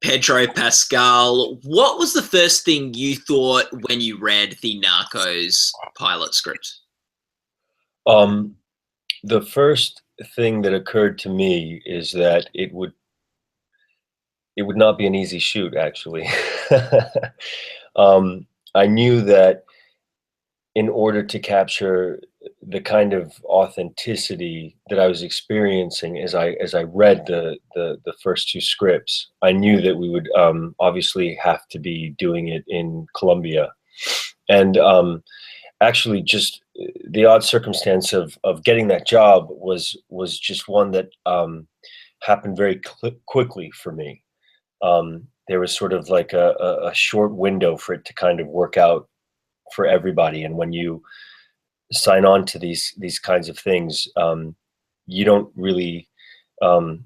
Pedro Pascal. What was the first thing you thought when you read the Narcos pilot script? The first thing that occurred to me is that it would not be an easy shoot, actually. I knew that in order to capture the kind of authenticity that I was experiencing as I read the first two scripts, I knew that we would obviously have to be doing it in Colombia, and actually, just the odd circumstance of getting that job was just one that happened very quickly for me. There was sort of like a short window for it to kind of work out for everybody, and when you sign on to these kinds of things, you don't really, or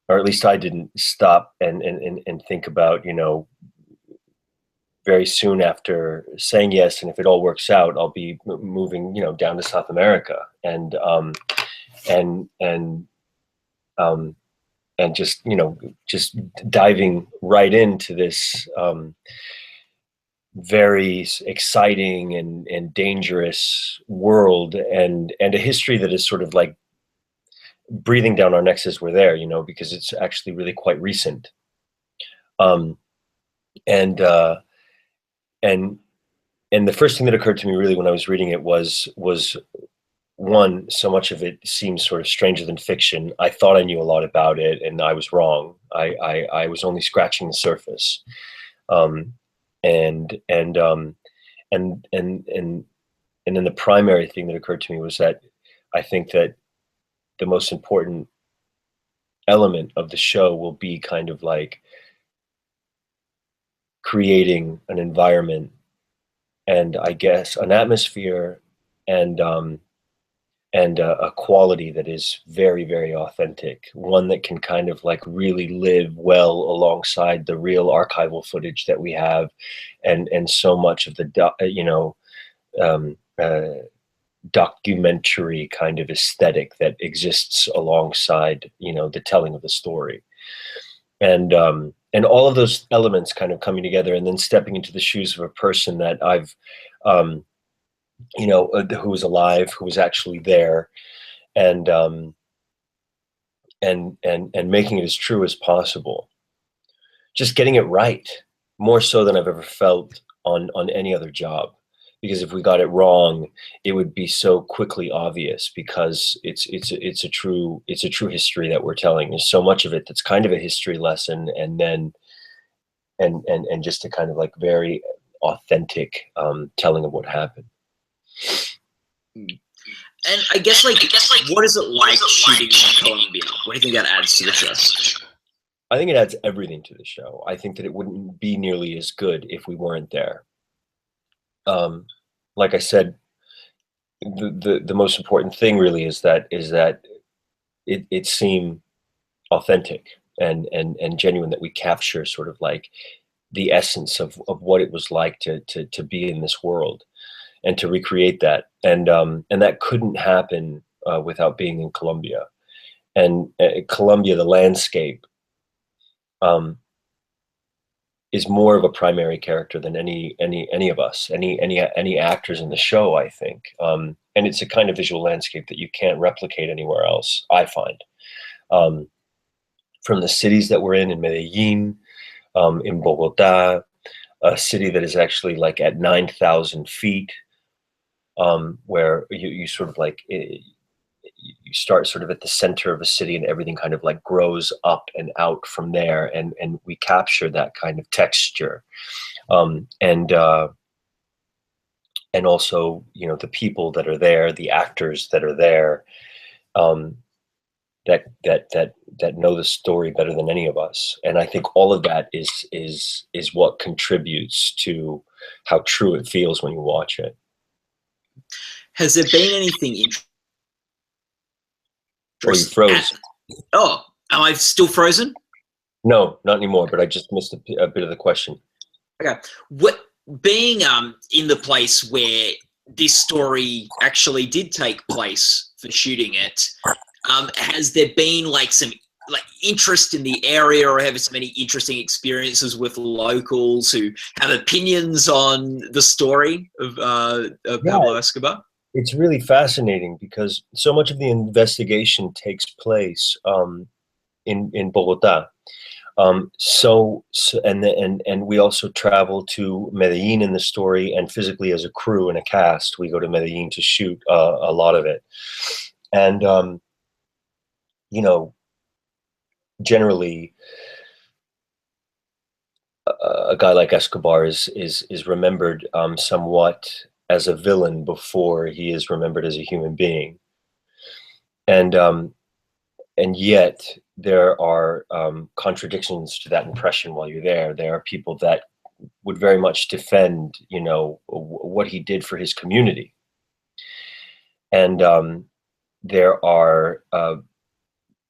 at least I didn't stop and think about, very soon after saying yes, and if it all works out, I'll be moving, down to South America, and and just diving right into this very exciting and dangerous world, and a history that is sort of like breathing down our necks as we're there, because it's actually really quite recent. Um, and and and the first thing that occurred to me really when I was reading it was one, so much of it seems sort of stranger than fiction. I thought I knew a lot about it, and I was wrong. I was only scratching the surface. Um, and and um, and then the primary thing that occurred to me was that I think that the most important element of the show will be kind of like creating an environment, and I guess an atmosphere, and a quality that is very, very authentic, one that can kind of like really live well alongside the real archival footage that we have, and so much of the documentary kind of aesthetic that exists alongside the telling of the story, and all of those elements kind of coming together, and then stepping into the shoes of a person that I've who was alive, who was actually there, and making it as true as possible, just getting it right, more so than I've ever felt on any other job. Because if we got it wrong, it would be so quickly obvious, because it's a true history that we're telling. There's so much of it that's kind of a history lesson, and then and just a kind of like very authentic telling of what happened. And I guess like what is it like shooting in Colombia? What do you think that adds to the show? I think it adds everything to the show. I think that it wouldn't be nearly as good if we weren't there. Like I said, the most important thing really is that it seemed authentic and genuine, that we capture sort of like the essence of what it was like to be in this world, and to recreate that, and that couldn't happen without being in Colombia. And Colombia, the landscape, is more of a primary character than any of us, any actors in the show, I think. And it's a kind of visual landscape that you can't replicate anywhere else, I find. From the cities that we're in Medellin, in Bogota, a city that is actually like at 9,000 feet, where you sort of like you start sort of at the center of a city, and everything kind of like grows up and out from there, and we capture that kind of texture, and also the people that are there, the actors that are there, that know the story better than any of us. And I think all of that is what contributes to how true it feels when you watch it. Has there been anything interesting? Or you froze. Oh, am I still frozen? No, not anymore, but I just missed a bit of the question. Okay. Being in the place where this story actually did take place for shooting it, has there been like some like interest in the area, or having so many interesting experiences with locals who have opinions on the story of Pablo Escobar? It's really fascinating because so much of the investigation takes place in Bogota. And we also travel to Medellin in the story, and physically as a crew and a cast, we go to Medellin to shoot a lot of it. And you know, generally, a guy like Escobar is remembered somewhat as a villain before he is remembered as a human being. And yet there are contradictions to that impression while you're there. There are people that would very much defend, what he did for his community. And there are,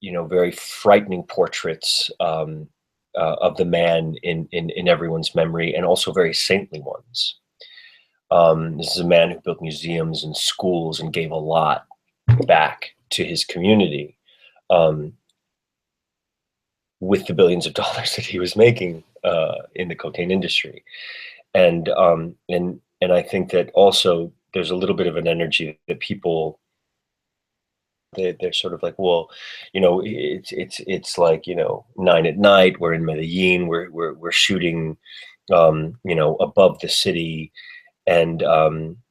very frightening portraits of the man in everyone's memory, and also very saintly ones. This is a man who built museums and schools and gave a lot back to his community. With the billions of dollars that he was making in the cocaine industry, and I think that also there's a little bit of an energy that people they're sort of like, well, it's like 9 at night. We're in Medellin. We're shooting, above the city, and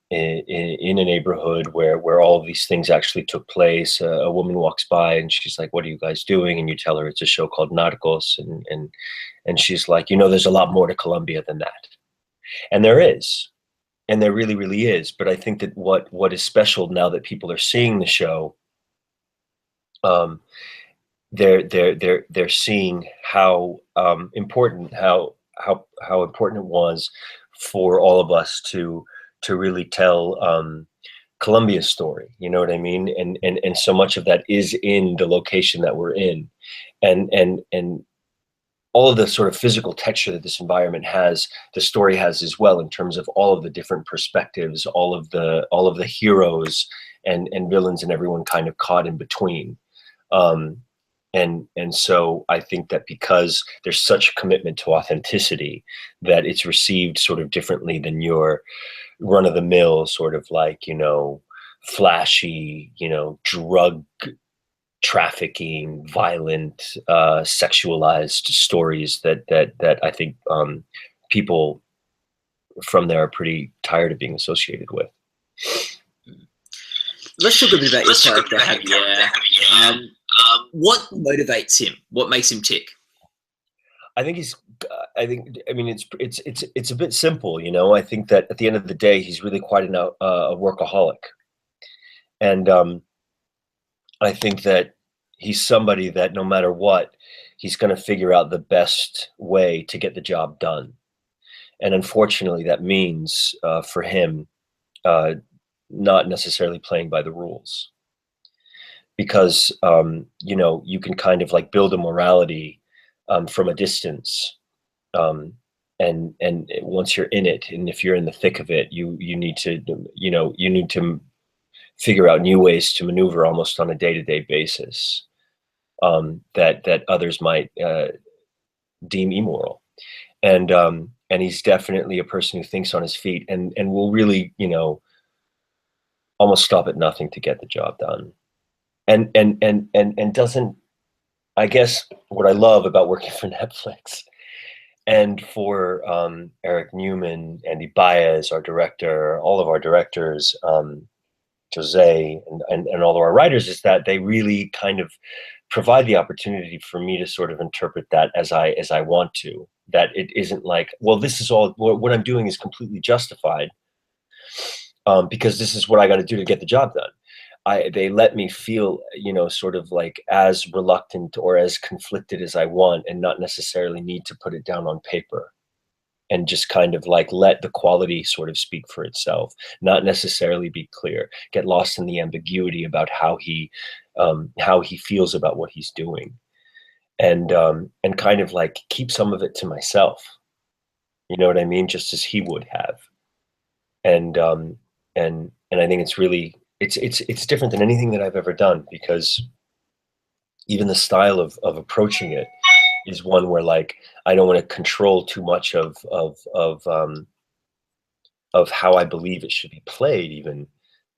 in a neighborhood where all of these things actually took place. A woman walks by and she's like, "What are you guys doing?" And you tell her it's a show called Narcos, and she's like, "There's a lot more to Colombia than that." And there is, and there really, really is. But I think that what is special now that people are seeing the show, they're seeing how important how important it was for all of us to really tell Colombia's story. You know what I mean? And so much of that is in the location that we're in, and all of the sort of physical texture that this environment has, the story has as well, in terms of all of the different perspectives, all of the heroes and villains, and everyone kind of caught in between. And so I think that because there's such a commitment to authenticity, that it's received sort of differently than your run-of-the-mill sort of like, flashy, drug trafficking, violent, sexualized stories that I think people from there are pretty tired of being associated with. Let's talk a bit about your character, Javier. What motivates him? What makes him tick? I think it's a bit simple, I think that at the end of the day, he's really quite a workaholic. And I think that he's somebody that no matter what, he's going to figure out the best way to get the job done. And unfortunately, that means for him, not necessarily playing by the rules. Because, you can kind of like build a morality from a distance. And once you're in it, and if you're in the thick of it, you need to figure out new ways to maneuver almost on a day-to-day basis that others might deem immoral. And he's definitely a person who thinks on his feet and will really, almost stop at nothing to get the job done. And doesn't, I guess what I love about working for Netflix and for Eric Newman, Andy Baez, our director, all of our directors, Jose, and all of our writers, is that they really kind of provide the opportunity for me to sort of interpret that as I want to. That it isn't like, well, this is all, what I'm doing is completely justified because this is what I got to do to get the job done. They let me feel, sort of like as reluctant or as conflicted as I want, and not necessarily need to put it down on paper, and just kind of like let the quality sort of speak for itself, not necessarily be clear, get lost in the ambiguity about how he feels about what he's doing, and kind of like keep some of it to myself. You know what I mean? Just as he would have. And I think it's really, it's different than anything that I've ever done, because even the style of approaching it is one where like I don't want to control too much of how I believe it should be played, even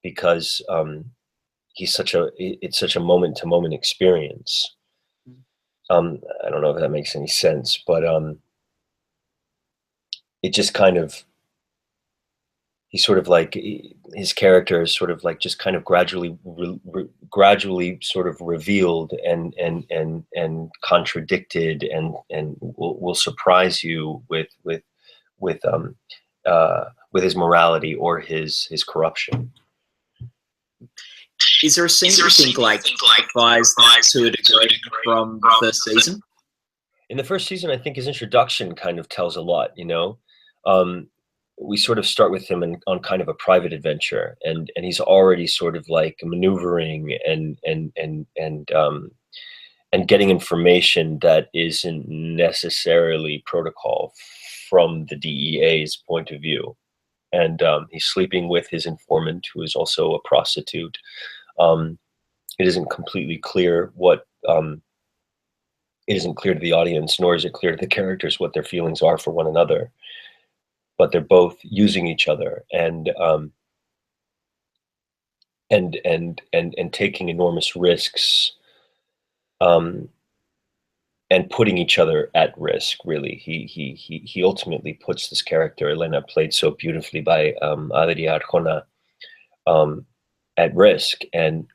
because it's such a moment to moment experience. I don't know if that makes any sense, but it just kind of, he's sort of like, his character is sort of like just kind of gradually sort of revealed and contradicted, and will surprise you with his morality or his corruption. Is there a scene that you think like justifies that to a degree from the first season? In the first season, I think his introduction kind of tells a lot, you know. We sort of start with him on kind of a private adventure, and he's already sort of like maneuvering and getting information that isn't necessarily protocol from the DEA's point of view. And he's sleeping with his informant, who is also a prostitute. It isn't completely clear what, it isn't clear to the audience, nor is it clear to the characters what their feelings are for one another. But they're both using each other and taking enormous risks, and putting each other at risk. Really, he ultimately puts this character, Elena, played so beautifully by Adria Arjona, at risk, and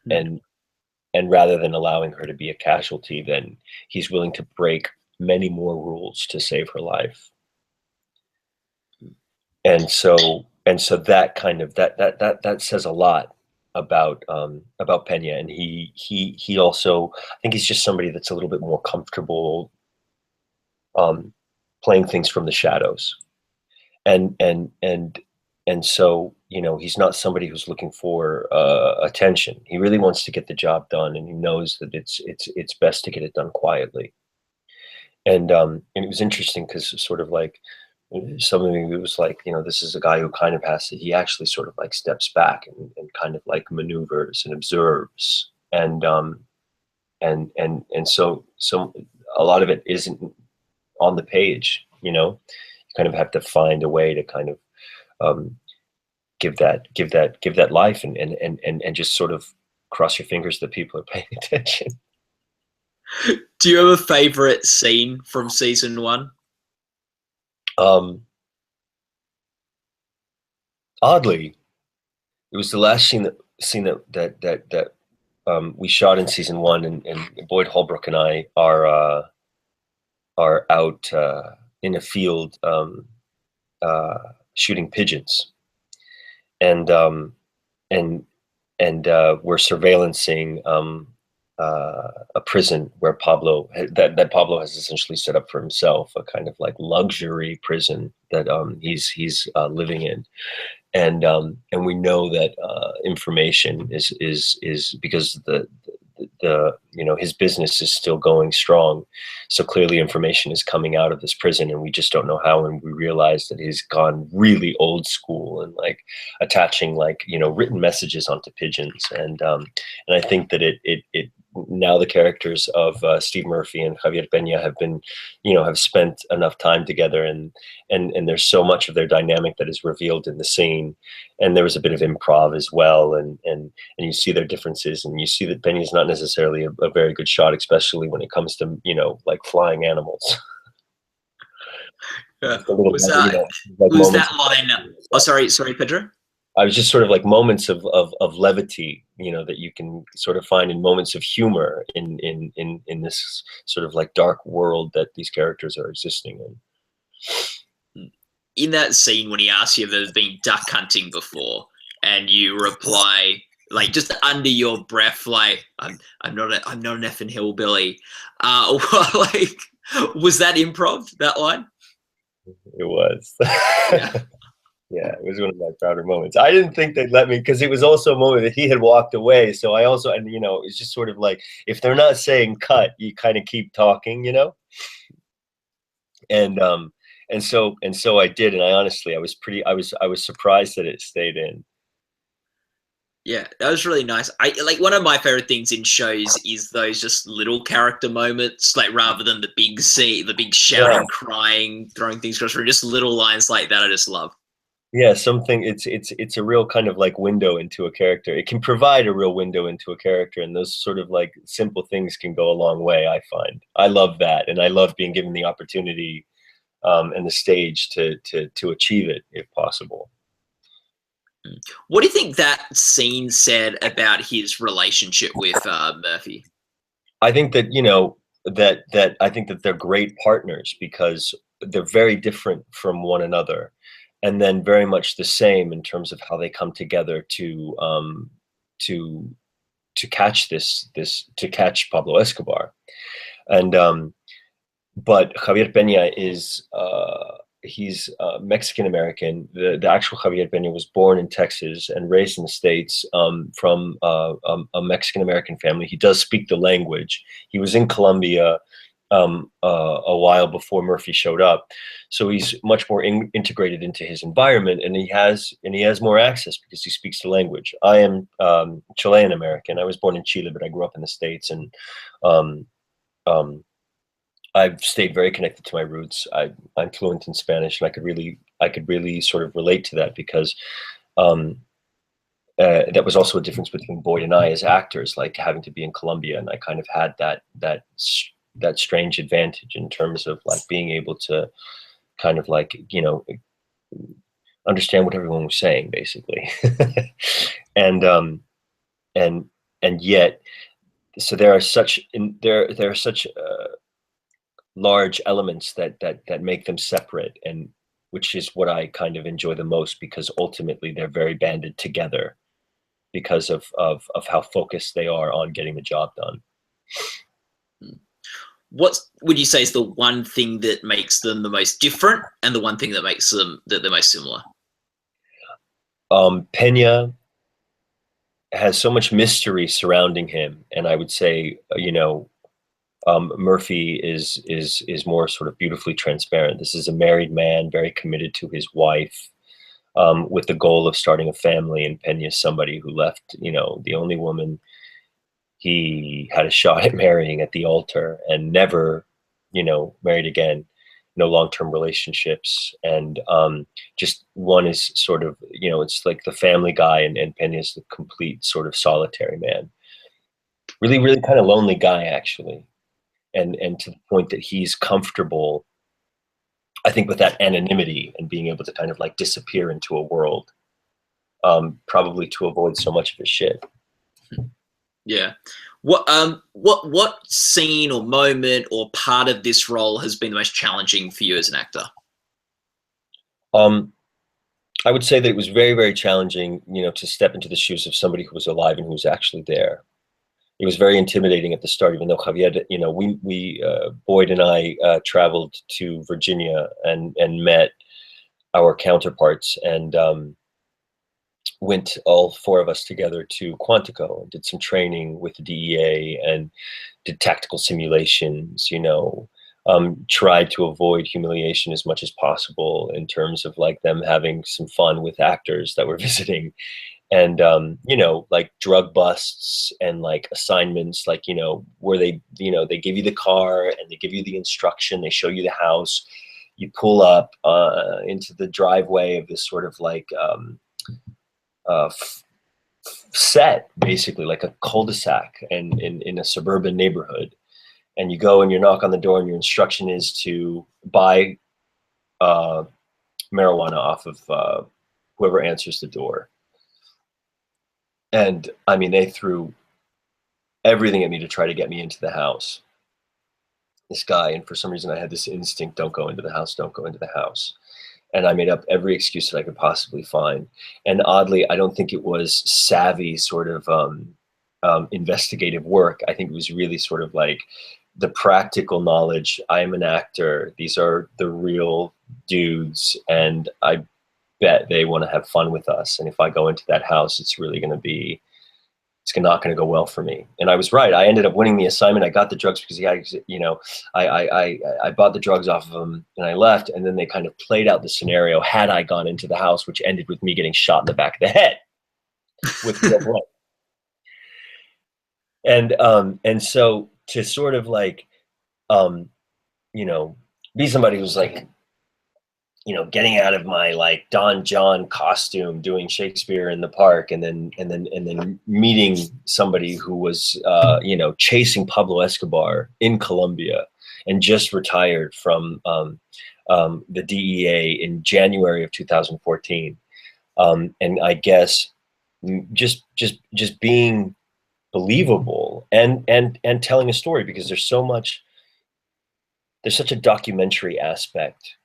rather than allowing her to be a casualty, then he's willing to break many more rules to save her life. And so that kind of that says a lot about Peña. And he also, I think he's just somebody that's a little bit more comfortable playing things from the shadows. And so, you know, he's not somebody who's looking for attention. He really wants to get the job done, and he knows that it's best to get it done quietly. And it was interesting because sort of like, something that was like, you know, this is a guy who kind of he actually sort of like steps back and kind of like maneuvers and observes. And so a lot of it isn't on the page, you know. You kind of have to find a way to kind of give that life, and just sort of cross your fingers that people are paying attention. Do you have a favorite scene from season 1? Oddly, it was the last scene that we shot in season 1, and Boyd Holbrook and I are out in a field shooting pigeons, and we're surveillancing a prison where Pablo has essentially set up for himself, a kind of like luxury prison that he's living in. And we know that information is because the you know, his business is still going strong, so clearly information is coming out of this prison, and we just don't know how. And we realize that he's gone really old school and like attaching, like, you know, written messages onto pigeons. And I think that it now the characters of Steve Murphy and Javier Peña have been, you know, have spent enough time together, and there's so much of their dynamic that is revealed in the scene. And there was a bit of improv as well, and you see their differences, and you see that Peña is not necessarily a very good shot, especially when it comes to, you know, like flying animals. Was that line? Oh, sorry, Pedro. I was just sort of like moments of levity, you know, that you can sort of find in moments of humor in this sort of like dark world that these characters are existing in. In that scene when he asks you if there's been duck hunting before, and you reply like just under your breath, like I'm not an effing hillbilly. Like, was that improv, that line? It was. Yeah. Yeah, it was one of my prouder moments. I didn't think they'd let me, because it was also a moment that he had walked away. So I also, and you know, it's just sort of like, if they're not saying cut, you kind of keep talking, you know. And so I did, and I honestly, I was surprised that it stayed in. Yeah, that was really nice. I like one of my favorite things in shows is those just little character moments, like rather than the big scene, the big Yeah. shouting, crying, throwing things across the room, just little lines like that. I just love. Yeah, something it's a real kind of like window into a character. It can provide a real window into a character, and those sort of like simple things can go a long way, I find. I love that, and I love being given the opportunity and the stage to achieve it if possible. What do you think that scene said about his relationship with Murphy? I think that, you know, that I think that they're great partners because they're very different from one another, and then very much the same in terms of how they come together to to catch to catch Pablo Escobar. And but Javier Peña is he's Mexican American. The actual Javier Peña was born in Texas and raised in the States from a Mexican American family. He does speak the language. He was in Colombia a while before Murphy showed up, so he's much more integrated into his environment, and he has more access because he speaks the language. I am Chilean American. I was born in Chile, but I grew up in the States, and um, um, I've stayed very connected to my roots. I'm fluent in Spanish, and I could really sort of relate to that because um, that was also a difference between Boyd and I as actors, like having to be in Colombia, and I kind of had that strange advantage in terms of like being able to kind of like, you know, understand what everyone was saying, basically, and and and yet, so there are such there are such large elements that make them separate, and which is what I kind of enjoy the most because ultimately they're very banded together because of how focused they are on getting the job done. What would you say is the one thing that makes them the most different, and the one thing that makes them that they're most similar? Pena has so much mystery surrounding him, and I would say, you know, Murphy is more sort of beautifully transparent. This is a married man, very committed to his wife, with the goal of starting a family. And Pena is somebody who left, you know, the only woman he had a shot at marrying at the altar and never, you know, married again. No long-term relationships, and just one is sort of, you know, it's like the family guy, and Pena is the complete sort of solitary man. Really, really kind of lonely guy, actually, and to the point that he's comfortable, I think, with that anonymity and being able to kind of like disappear into a world, probably to avoid so much of his shit. Yeah. What scene or moment or part of this role has been the most challenging for you as an actor? Um, I would say that it was very, very challenging, you know, to step into the shoes of somebody who was alive and who was actually there. It was very intimidating at the start, even though Javier, you know, Boyd and I traveled to Virginia and met our counterparts, and went, all four of us together, to Quantico and did some training with the DEA and did tactical simulations, you know, tried to avoid humiliation as much as possible in terms of like them having some fun with actors that were visiting. And you know, like drug busts and like assignments, like, you know, where they, you know, they give you the car and they give you the instruction, they show you the house, you pull up into the driveway of this sort of like uh, set, basically like a cul-de-sac and in a suburban neighborhood, and you go and you knock on the door and your instruction is to buy uh, marijuana off of whoever answers the door. And I mean, they threw everything at me to try to get me into the house, this guy, and for some reason I had this instinct: don't go into the house, don't go into the house. And I made up every excuse that I could possibly find. And oddly, I don't think it was savvy sort of investigative work. I think it was really sort of like the practical knowledge. I'm an actor. These are the real dudes, and I bet they want to have fun with us. And if I go into that house, it's really going to be, it's not going to go well for me. And I was right. I ended up winning the assignment. I got the drugs because he had, you know, I bought the drugs off of him and I left. And then they kind of played out the scenario had I gone into the house, which ended with me getting shot in the back of the head. with real blood. And so to sort of like, you know, be somebody who's like, you know, getting out of my like Don John costume, doing Shakespeare in the park, and then meeting somebody who was, you know, chasing Pablo Escobar in Colombia and just retired from the DEA in January of 2014. And I guess just being believable and telling a story, because there's such a documentary aspect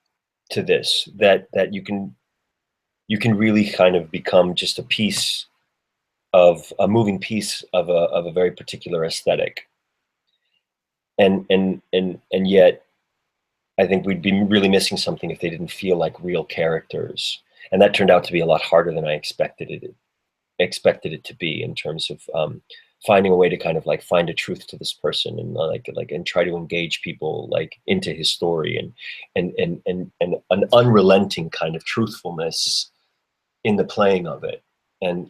to this that you can really kind of become just a moving piece of a very particular aesthetic. And yet I think we'd be really missing something if they didn't feel like real characters. And that turned out to be a lot harder than I expected it to be, in terms of finding a way to kind of like find a truth to this person, and and try to engage people like into his story, and an unrelenting kind of truthfulness in the playing of it. And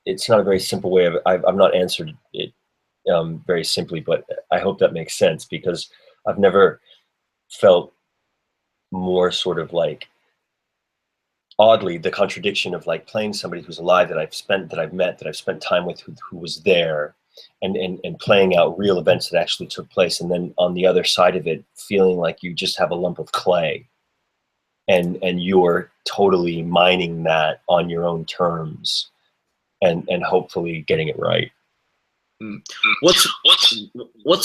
it's not a very simple way of, I've not answered it very simply, but I hope that makes sense, because I've never felt more sort of like, oddly, the contradiction of like playing somebody who's alive, that I've met, that I've spent time with, who was there, and playing out real events that actually took place, and then on the other side of it, feeling like you just have a lump of clay, and you're totally mining that on your own terms, and hopefully getting it right. What's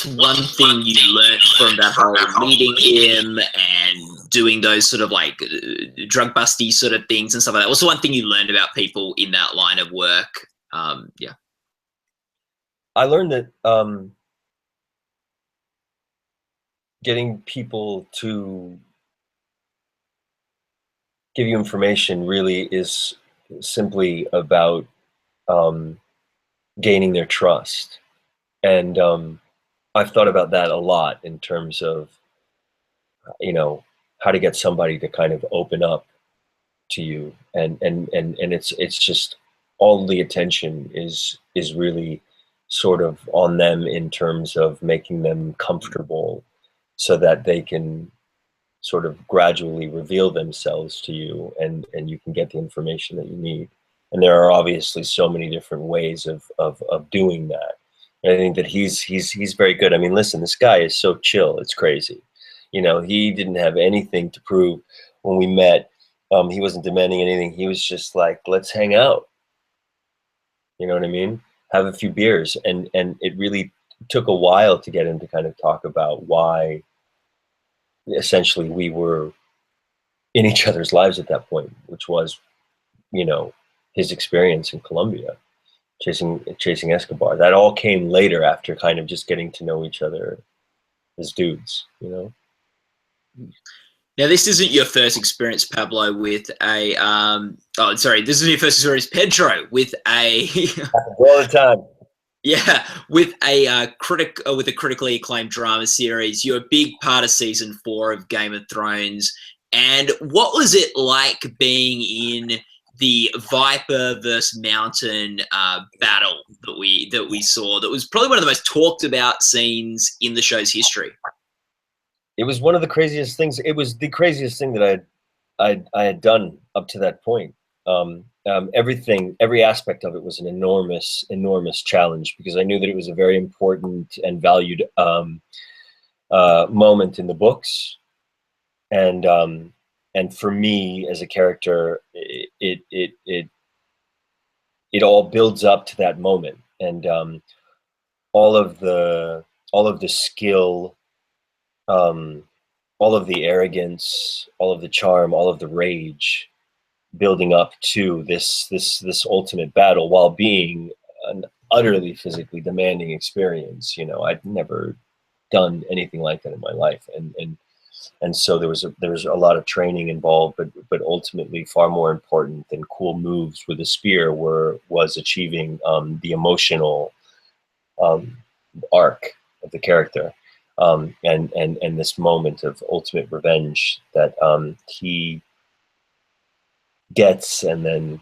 one thing you learned from that whole meeting him and doing those sort of like drug busty sort of things and stuff like that? What's the one thing you learned about people in that line of work? Yeah, I learned that getting people to give you information really is simply about gaining their trust. And I've thought about that a lot in terms of, you know, how to get somebody to kind of open up to you, and it's just all the attention is really sort of on them, in terms of making them comfortable, so that they can sort of gradually reveal themselves to you, and you can get the information that you need. And there are obviously so many different ways of doing that. And I think that he's very good. I mean, listen, this guy is so chill, it's crazy. You know, he didn't have anything to prove when we met. He wasn't demanding anything. He was just like, let's hang out. You know what I mean? Have a few beers. And it really took a while to get him to kind of talk about why essentially we were in each other's lives at that point, which was, you know, his experience in Colombia, chasing Escobar. That all came later, after kind of just getting to know each other as dudes, you know? Now, this isn't your first experience, Pablo, with a, this isn't your first experience, Pedro, with a... all the time. Yeah, with a critically acclaimed drama series. You're a big part of season 4 of Game of Thrones. And what was it like being in the Viper versus Mountain battle that we saw? That was probably one of the most talked about scenes in the show's history. It was one of the craziest things. It was the craziest thing that I had done up to that point. Every aspect of it was an enormous challenge, because I knew that it was a very important and valued moment in the books, and for me as a character, it all builds up to that moment, and all of the skill, all of the arrogance, all of the charm, all of the rage, building up to this ultimate battle, while being an utterly physically demanding experience. You know, I'd never done anything like that in my life, and so there was a lot of training involved, but ultimately far more important than cool moves with a spear was achieving the emotional arc of the character, and this moment of ultimate revenge that he gets, and then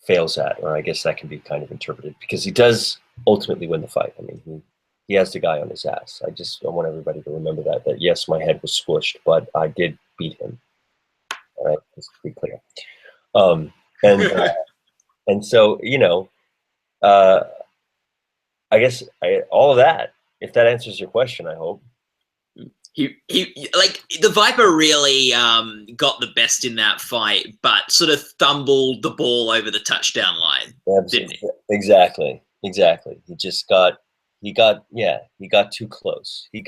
fails at, or I guess that can be kind of interpreted, because he does ultimately win the fight. I mean, he has the guy on his ass. I want everybody to remember that yes, my head was squished, but I did beat him. All right, let's be clear. And so, you know, I guess all of that, if that answers your question, I hope. He like the Viper really got the best in that fight, but sort of stumbled the ball over the touchdown line. Didn't he? Exactly. He got too close. He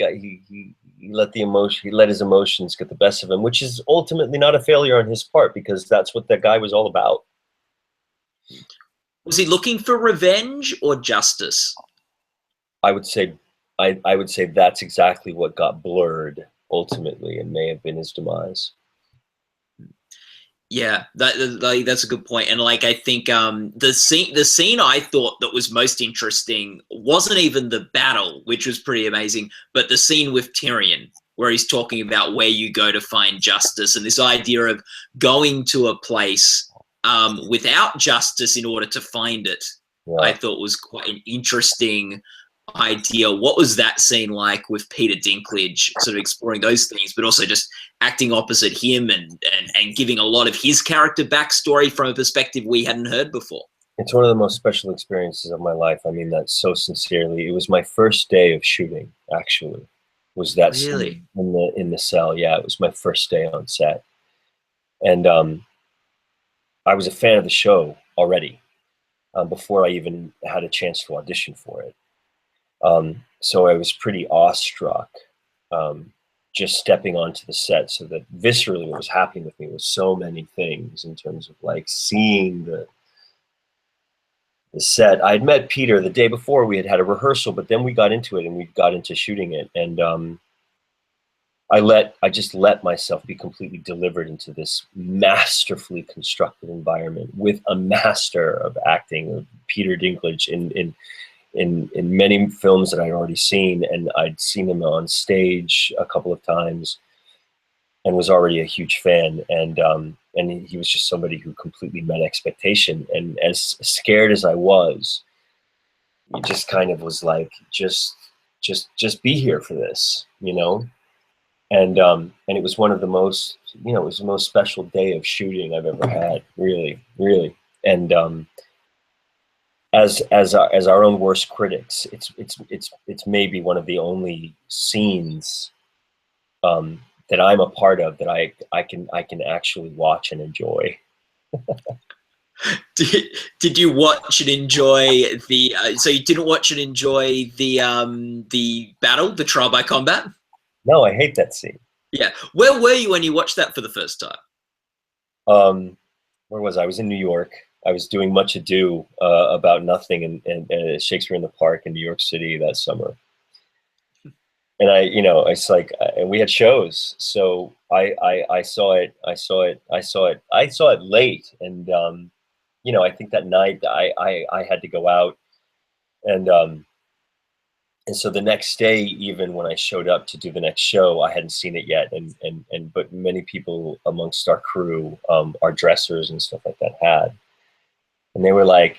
let his emotions get the best of him, which is ultimately not a failure on his part, because that's what that guy was all about. Was he looking for revenge or justice? I would say that's exactly what got blurred ultimately, and may have been his demise. Yeah, that's a good point. And like, I think the scene I thought that was most interesting wasn't even the battle, which was pretty amazing, but the scene with Tyrion, where he's talking about where you go to find justice, and this idea of going to a place without justice in order to find it. Yeah. I thought was quite an interesting idea. What was that scene like with Peter Dinklage, sort of exploring those things, but also just acting opposite him and giving a lot of his character backstory from a perspective we hadn't heard before? It's one of the most special experiences of my life. I mean that so sincerely. It was my first day of shooting, actually. Was that really scene in the cell? Yeah, it was my first day on set, and I was a fan of the show already before I even had a chance to audition for it. So I was pretty awestruck just stepping onto the set. So that viscerally what was happening with me was so many things in terms of like seeing the set. I had met Peter the day before. We had a rehearsal, but then we got into it and we got into shooting it. And I just let myself be completely delivered into this masterfully constructed environment with a master of acting, Peter Dinklage, in many films that I'd already seen, and I'd seen him on stage a couple of times and was already a huge fan. And he was just somebody who completely met expectation. And as scared as I was, he just kind of was like, just be here for this, you know? And it was one of the most, you know, it was the most special day of shooting I've ever had, really, really. And as our own worst critics, it's maybe one of the only scenes that I'm a part of that I can actually watch and enjoy. Did you watch and enjoy the? So you didn't watch and enjoy the battle, the trial by combat? No, I hate that scene. Yeah, where were you when you watched that for the first time? Where was I? I was in New York. I was doing Much Ado About Nothing and Shakespeare in the Park in New York City that summer. And it's like, and we had shows, so I saw it late, and I think that night I had to go out, and so the next day, even when I showed up to do the next show, I hadn't seen it yet, but many people amongst our crew, our dressers and stuff like that had. And they were like,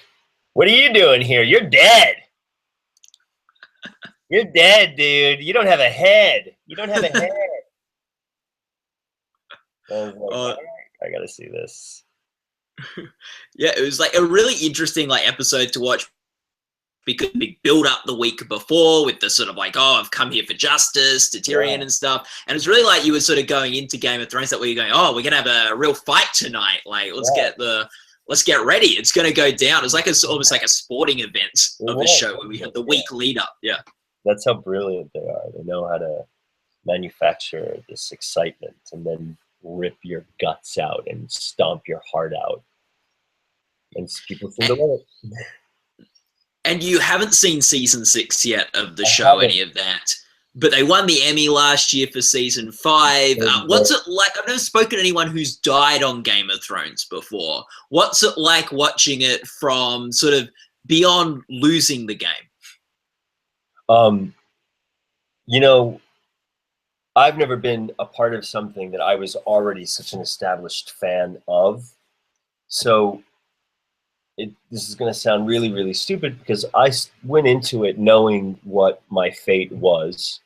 "What are you doing here? You're dead. You're dead, dude. You don't have a head. You don't have a head." I was like, all right, I gotta see this. Yeah, it was like a really interesting episode to watch, because we build up the week before with the sort of like, oh, I've come here for justice to Tyrion and stuff. And it's really like you were sort of going into Game of Thrones, that where you're going, oh, we're going to have a real fight tonight. Like, let's get ready. It's going to go down. It's like almost like a sporting event of the show where we had the week lead up. Yeah. That's how brilliant they are. They know how to manufacture this excitement and then rip your guts out and stomp your heart out. And people seem to love it. And you haven't seen season 6 yet of the show, any of that. But they won the Emmy last year for season 5. What's it like? I've never spoken to anyone who's died on Game of Thrones before. What's it like watching it from sort of beyond losing the game? I've never been a part of something that I was already such an established fan of. So this is going to sound really, really stupid because went into it knowing what my fate was.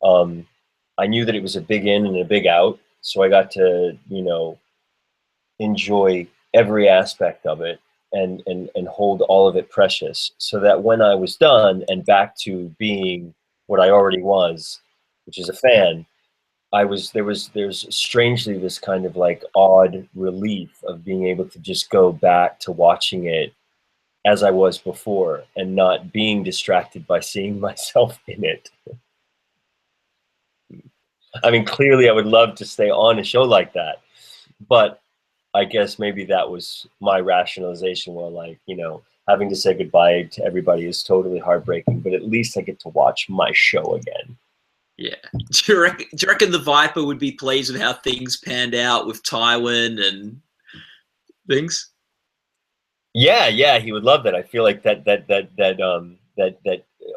I knew that it was a big in and a big out, so I got to, enjoy every aspect of it and hold all of it precious, so that when I was done and back to being what I already was, which is a fan, there's strangely this kind of like odd relief of being able to just go back to watching it as I was before and not being distracted by seeing myself in it. I mean, clearly I would love to stay on a show like that, but I guess maybe that was my rationalization where, like, having to say goodbye to everybody is totally heartbreaking, but at least I get to watch my show again. Yeah. Do you reckon the Viper would be pleased with how things panned out with Tywin and things? Yeah, he would love that. I feel like that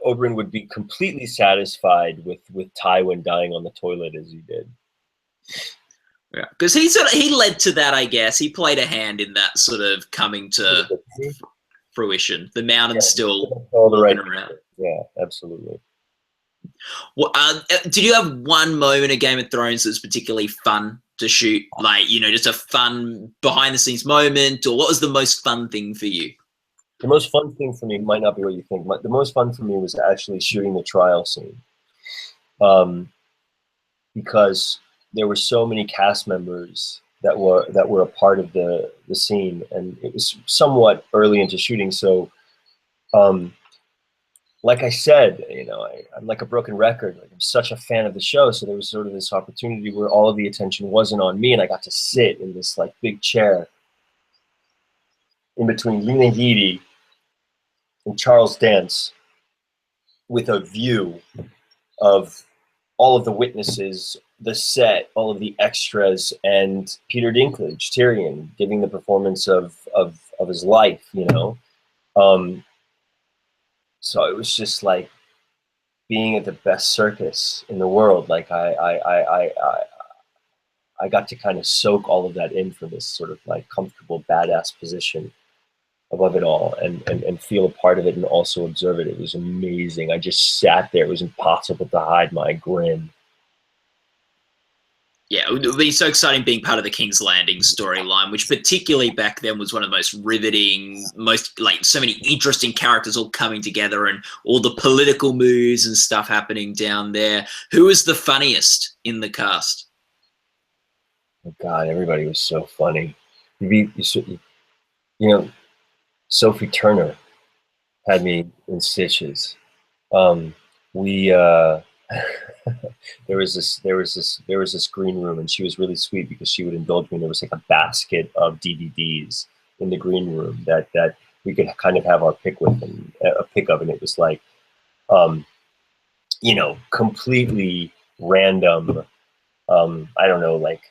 Oberyn would be completely satisfied with Tywin dying on the toilet as he did. Yeah, because he led to that, I guess. He played a hand in that sort of coming to fruition. The mountain's still walking around. Yeah, absolutely. Well, did you have one moment of Game of Thrones that's particularly fun to shoot? Like, just a fun behind-the-scenes moment, or what was the most fun thing for you? The most fun thing for me might not be what you think. The most fun for me was actually shooting the trial scene, because there were so many cast members that were a part of the scene, and it was somewhat early into shooting. So, like I said, I'm like a broken record. Like, I'm such a fan of the show, so there was sort of this opportunity where all of the attention wasn't on me, and I got to sit in this like big chair in between Lena Headey and Charles Dance with a view of all of the witnesses, the set, all of the extras, and Peter Dinklage, Tyrion, giving the performance of his life, so it was just like being at the best circus in the world. Like I got to kind of soak all of that in from this sort of like comfortable badass position above it all, and feel a part of it and also observe it. It was amazing. I just sat there. It was impossible to hide my grin. Yeah, it would be so exciting being part of the King's Landing storyline, which particularly back then was one of the most riveting, so many interesting characters all coming together and all the political moves and stuff happening down there. Who was the funniest in the cast? Oh God, everybody was so funny. Sophie Turner had me in stitches. There was this green room, and she was really sweet because she would indulge me. There was like a basket of DVDs in the green room that we could kind of have our pick with, and a pick of, and it was like, completely random. I don't know, like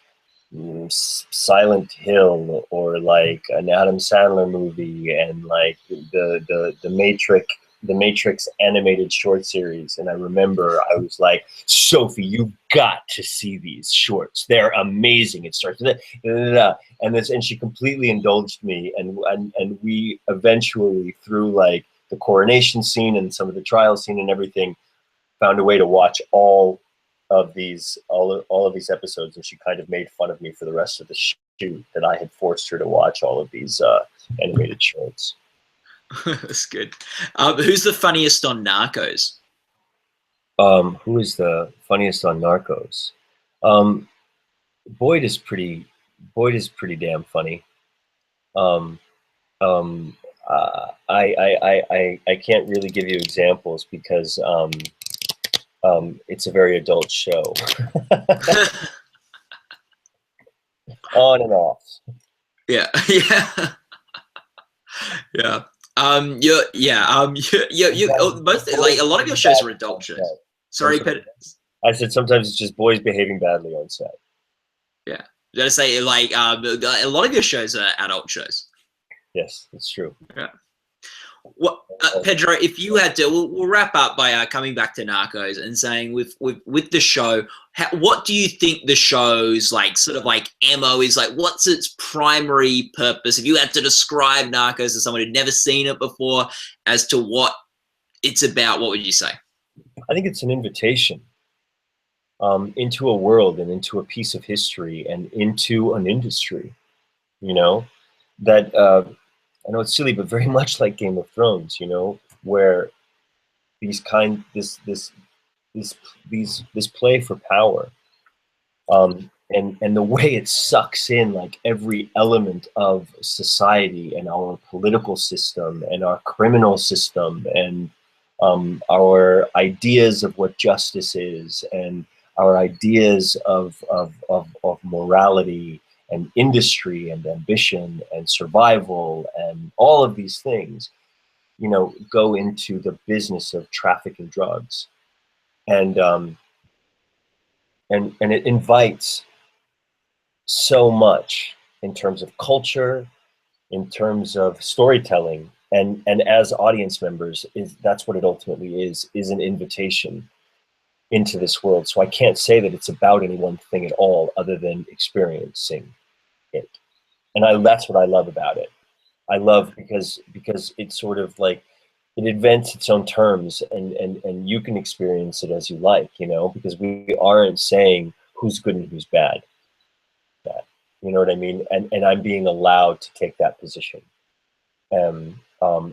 Silent Hill or like an Adam Sandler movie, and like the Matrix animated short series. And I remember I was like, Sophie, you've got to see these shorts. They're amazing. It starts with and she completely indulged me, and we eventually, through like the coronation scene and some of the trial scene and everything, found a way to watch all of these episodes, and she kind of made fun of me for the rest of the shoot that I had forced her to watch all of these animated shorts. That's good. Who's the funniest on Narcos? Who is the funniest on Narcos? Boyd is pretty damn funny. I can't really give you examples because it's a very adult show. On and off. Yeah. Most, like, a lot of your shows are adult shows. Sorry, Pedro. I said sometimes it's just boys behaving badly on set. Yeah, did I say, like, a lot of your shows are adult shows? Yes, that's true. Yeah. What, Pedro, if you had to, we'll wrap up by coming back to Narcos and saying with the show, what do you think the show's like sort of like MO is? Like, what's its primary purpose? If you had to describe Narcos to someone who'd never seen it before as to what it's about, what would you say? I think it's an invitation into a world and into a piece of history and into an industry, you know, that I know it's silly, but very much like Game of Thrones, you know, where this play for power, and the way it sucks in like every element of society and our political system and our criminal system and our ideas of what justice is and our ideas of morality and industry and ambition and survival and all of these things, you know, go into the business of trafficking drugs. And it invites so much in terms of culture, in terms of storytelling, and as audience members, that's what it ultimately is an invitation into this world. So I can't say that it's about any one thing at all other than experiencing it. And that's what I love about it. I love because it's sort of like it invents its own terms and you can experience it as you like, you know, because we aren't saying who's good and who's bad. You know what I mean? And I'm being allowed to take that position.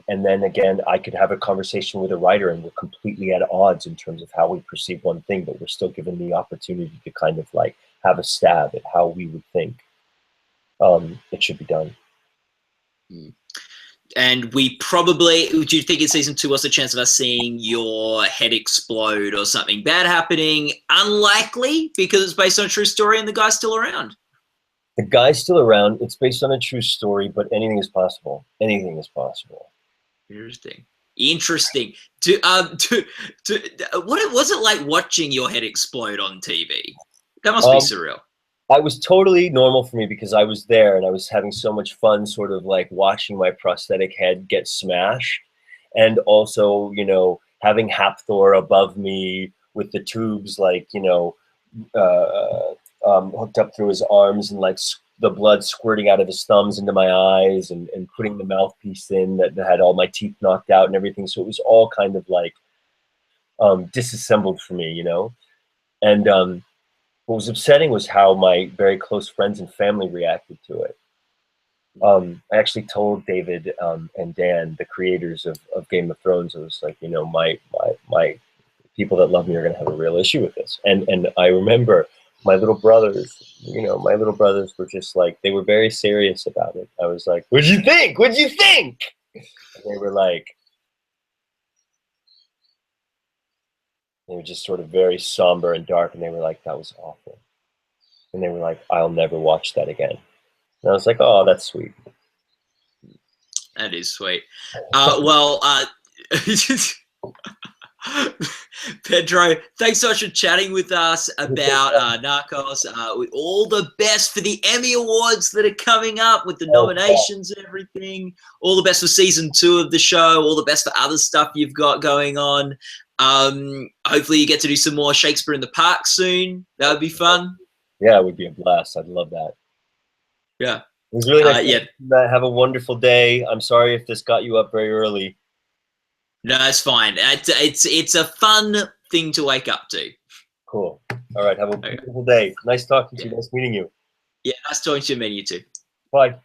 And then again, I could have a conversation with a writer and we're completely at odds in terms of how we perceive one thing, but we're still given the opportunity to kind of like have a stab at how we would think it should be done. And we probably, do you think in season 2 what's the chance of us seeing your head explode or something bad happening? Unlikely, because it's based on a true story and the guy's still around. The guy's still around. It's based on a true story, but anything is possible. Anything is possible. Interesting. What was it like watching your head explode on TV? That must be surreal. I was totally normal for me because I was there and I was having so much fun sort of like watching my prosthetic head get smashed, and also, you know, having Hathor above me with the tubes, like, you know, hooked up through his arms and like the blood squirting out of his thumbs into my eyes and putting the mouthpiece in that had all my teeth knocked out and everything. So it was all kind of like disassembled for me, you know? And what was upsetting was how my very close friends and family reacted to it. I actually told David and Dan, the creators of Game of Thrones, I was like, you know, my people that love me are going to have a real issue with this. And I remember my little brothers, you know, my little brothers were just like, they were very serious about it. I was like, what'd you think? What'd you think? And they were like, they were just sort of very somber and dark. And they were like, that was awful. And they were like, I'll never watch that again. And I was like, oh, that's sweet. That is sweet. Pedro, thanks so much for chatting with us about Narcos. With all the best for the Emmy Awards that are coming up with the nominations and everything. All the best for season 2 of the show. All the best for other stuff you've got going on. Hopefully you get to do some more Shakespeare in the Park soon. That would be fun. Yeah, it would be a blast. I'd love that. Yeah. It was really nice. Have a wonderful day. I'm sorry if this got you up very early. No, it's fine. It's a fun thing to wake up to. Cool. All right. Have a beautiful day. Nice talking to you. Nice meeting you. Yeah, nice talking to you, man. You too. Bye.